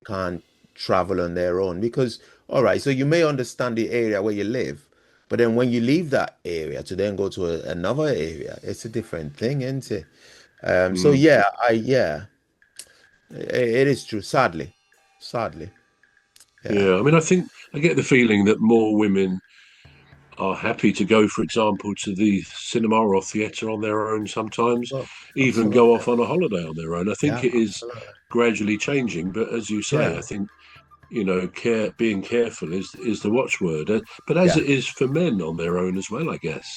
can't travel on their own because, all right, so you may understand the area where you live, but then when you leave that area to then go to another area, it's a different thing, isn't it? So Mm. yeah, it is true. Sadly, yeah. Yeah, I mean, I think I get the feeling that more women are happy to go, for example, to the cinema or theatre on their own sometimes, Well, even go absolutely. off on a holiday on their own. I think Yeah, it is absolutely. gradually changing, but as you say, Yeah, I think being careful is the watchword. But as yeah. it is for men on their own as well, I guess.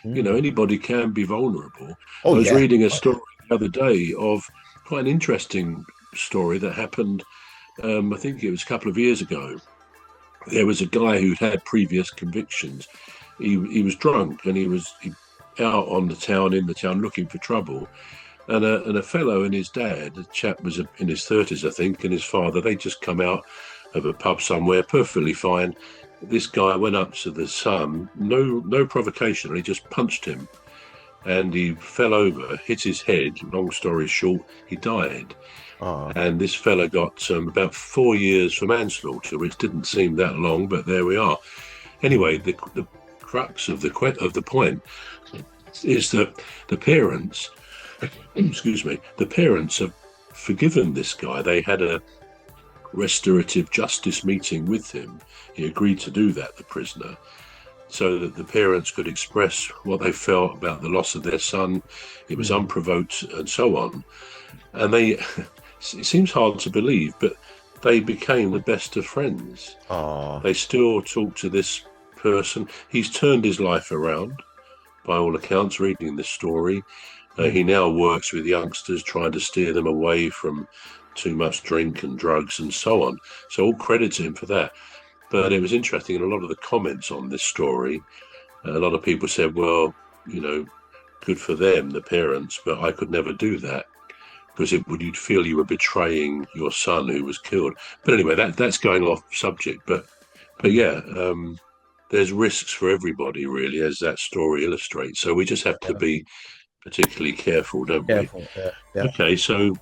Mm. Anybody can be vulnerable. Oh I was yeah. reading a Oh, yeah. story the other day of quite an interesting story that happened. I think it was a couple of years ago. There was a guy who'd had previous convictions. He was drunk and he out on the town in the town looking for trouble. And a fellow and his dad, the chap was in his 30s, I think, and his father, they just come out of a pub somewhere, perfectly fine. This guy went up to the son, no provocation, and he just punched him. And he fell over, hit his head. Long story short, he died. Oh, And this fella got about 4 years for manslaughter, which didn't seem that long, but there we are. Anyway, mm. the crux of the point is that the parents, excuse me, the parents have forgiven this guy. They had a restorative justice meeting with him. He agreed to do that, the prisoner, so that the parents could express what they felt about the loss of their son. It was Mm. unprovoked and so on. And they, it seems hard to believe, but they became the best of friends. Oh, They still talk to this person. He's turned his life around, by all accounts, reading this story. He mm. now works with youngsters, trying to steer them away from too much drink and drugs and so on. So all credit to him for that. But it Mm. was interesting in a lot of the comments on this story. A lot of people said, well, you know, good for them, the parents, but I could never do that because you'd feel you were betraying your son who was killed. But anyway, that's going off subject. But Mm. yeah, there's risks for everybody, really, as that story illustrates. So we just have to Yeah. be particularly careful, don't we? Careful. Yeah. Yeah. Okay, so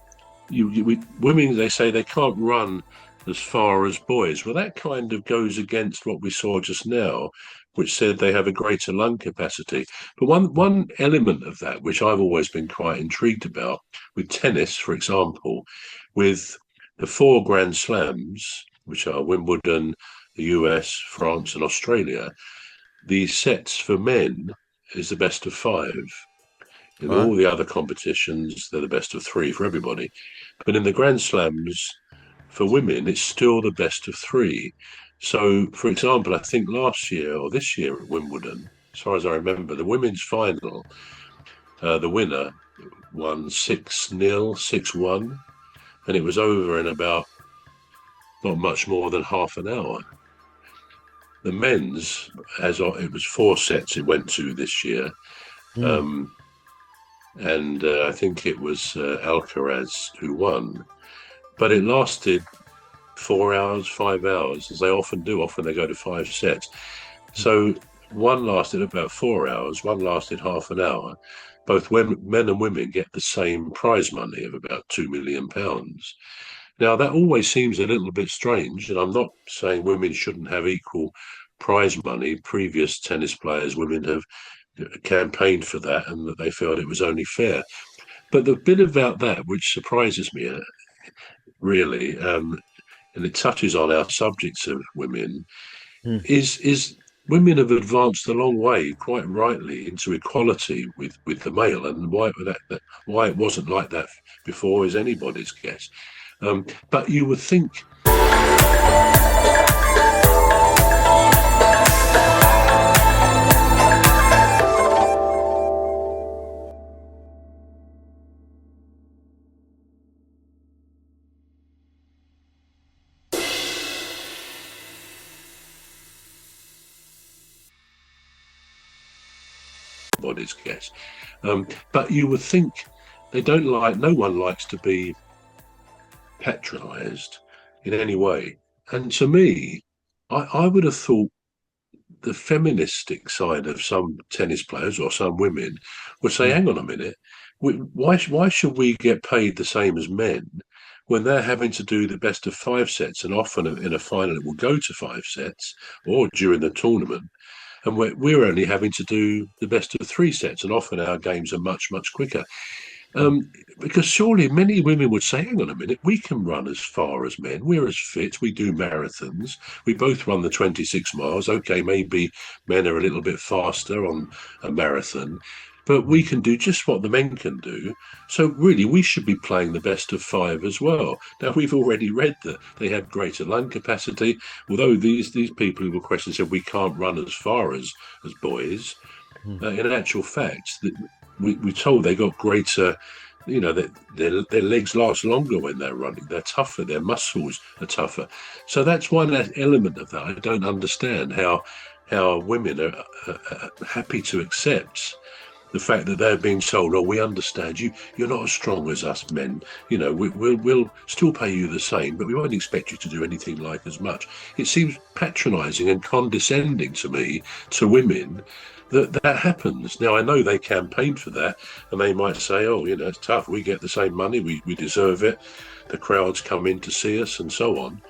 women, they say they can't run as far as boys. Well, that kind of goes against what we saw just now, which said they have a greater lung capacity. But one element of that, which I've always been quite intrigued about, with tennis, for example, with the four Grand Slams, which are Wimbledon, the US, France, and Australia, the sets for men is the best of five. In Right. all the other competitions, they're the best of three for everybody. But in the Grand Slams, for women, it's still the best of three. So, for example, I think last year or this year at Wimbledon, as far as I remember, the women's final, the winner won 6-0, 6-1, and it was over in about not much more than half an hour. The men's, it was four sets it went to this year, Mm. um, and I think it was Alcaraz who won. But it lasted 4 hours, 5 hours, as they often do. Often they go to five sets. So one lasted about 4 hours, one lasted half an hour. Both men and women get the same prize money of about £2 million. Now, that always seems a little bit strange, and I'm not saying women shouldn't have equal prize money. Previous tennis players, women have campaigned for that and that they felt it was only fair. But the bit about that which surprises me, really, and it touches on our subjects of women, Mm. is women have advanced a long way, quite rightly, into equality with the male, and why it wasn't like that before is anybody's guess. But you would think anybody's guess. But you would think they don't like. No one likes to be patronised in any way. And to me, I would have thought the feministic side of some tennis players or some women would say, Mm. hang on a minute, why should we get paid the same as men when they're having to do the best of 5 sets, and often in a final it will go to 5 sets, or during the tournament, and we're only having to do the best of 3 sets, and often our games are much, much quicker. Mm. Because surely many women would say, hang on a minute, we can run as far as men. We're as fit. We do marathons. We both run the 26 miles. Okay, maybe men are a little bit faster on a marathon, but we can do just what the men can do. So really, we should be playing the best of 5 as well. Now, we've already read that they have greater lung capacity, although these people who were questioned said we can't run as far as boys. Mm. In actual fact, we're told they got greater, their legs last longer when they're running. They're tougher. Their muscles are tougher. So that's one element of that. I don't understand how women are happy to accept the fact that they're being told, "Oh, we understand you. You're not as strong as us men. We'll still pay you the same, but we won't expect you to do anything like as much." It seems patronising and condescending to me, to women, that happens. Now, I know they campaign for that, and they might say, "Oh, it's tough. We get the same money. We deserve it. The crowds come in to see us, and so on."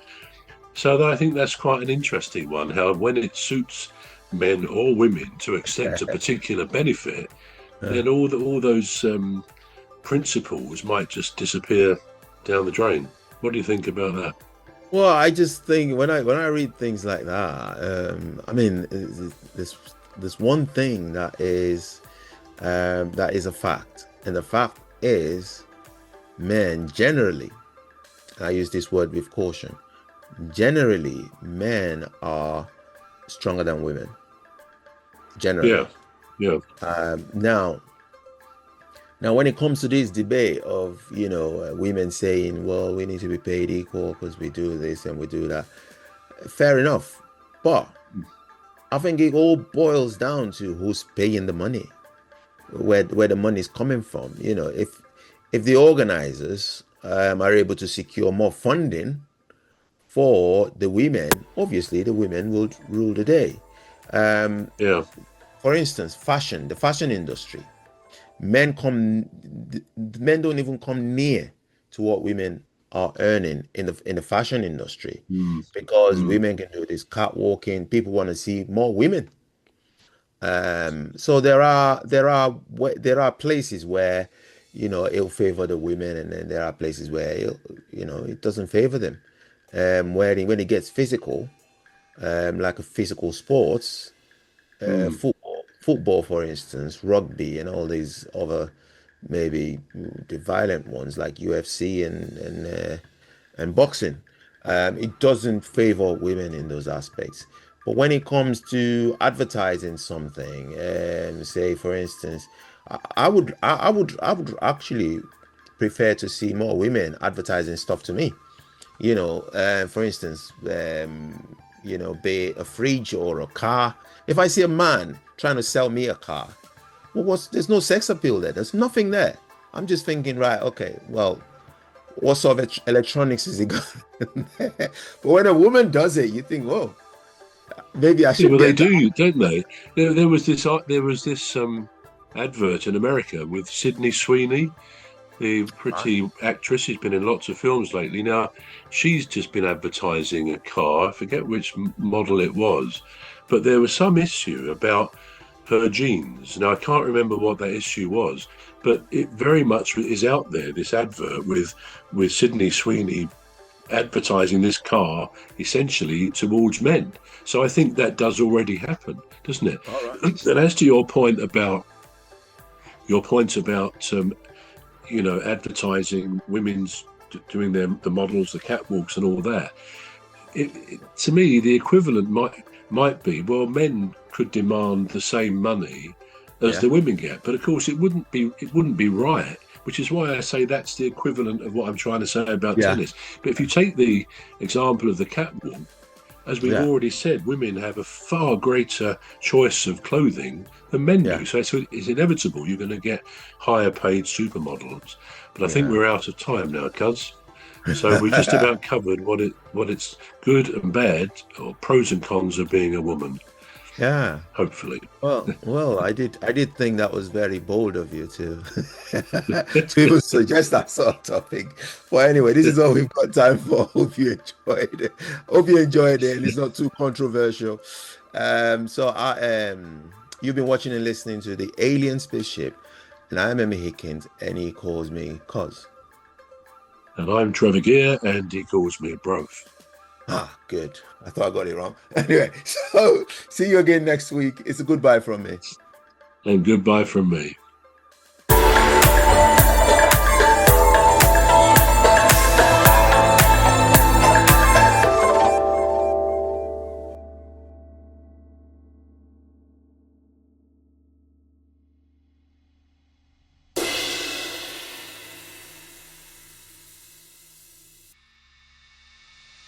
So I think that's quite an interesting one. How when it suits men or women to accept a particular benefit, Uh, then all those principles might just disappear down the drain. What do you think about that? well, I just think when I read things like that, I mean, there's one thing that is a fact, and the fact is, men generally, I use this word with caution, generally, men are stronger than women. Generally, Yeah, yeah, now, when it comes to this debate of women saying, "Well, we need to be paid equal because we do this and we do that," fair enough, but I think it all boils down to who's paying the money, where the money is coming from. If the organizers are able to secure more funding for the women, obviously the women will rule the day. Um, yeah. for instance, the fashion industry. Men come, men don't even come near to what women are earning in the fashion industry, Mm, because mm, women can do this catwalking. People want to see more women. So there are places where it'll favor the women, and then there are places where it doesn't favor them. When it gets physical, like a physical sports, mm. football, for instance, rugby, and all these other, maybe the violent ones like UFC and boxing. It doesn't favor women in those aspects. But when it comes to advertising something, say for instance, I would actually prefer to see more women advertising stuff to me. For instance, be it a fridge or a car. If I see a man trying to sell me a car, well, there's no sex appeal there. There's nothing there. I'm just thinking, right, okay, well, what sort of electronics is he got? But when a woman does it, you think, whoa, maybe I Yeah, should well, they get that. do, don't they? There was this advert in America with Sydney Sweeney, the Right. pretty actress. She's been in lots of films lately. Now, she's just been advertising a car. I forget which model it was, but there was some issue about her jeans. Now, I can't remember what that issue was, but it very much is out there. This advert with Sydney Sweeney advertising this car essentially towards men. So I think that does already happen, doesn't it? All right. And as to your point about advertising women's doing the models, the catwalks, and all that. To me, the equivalent might be, well, men could demand the same money as Yeah. the women get, but of course it wouldn't be right. Which is why I say that's the equivalent of what I'm trying to say about Yeah. tennis. But if you take the example of the catwalk, as we've Yeah. already said, women have a far greater choice of clothing than men Yeah. do. So it's inevitable you're going to get higher paid supermodels. But I think Yeah. we're out of time now, cuz. So we just about covered what it's good and bad, or pros and cons of being a woman. Yeah. hopefully. Well, I did think that was very bold of you to to even suggest that sort of topic. But anyway, this is all we've got time for. Hope you enjoyed it. Hope you enjoyed it, and it's not too controversial. You've been watching and listening to the Alien Spaceship, and I'm Emmy Hikins, and he calls me Cos. And I'm Trevor Gear, and he calls me Broth. Ah, good. I thought I got it wrong. Anyway, so see you again next week. It's a goodbye from me. And goodbye from me.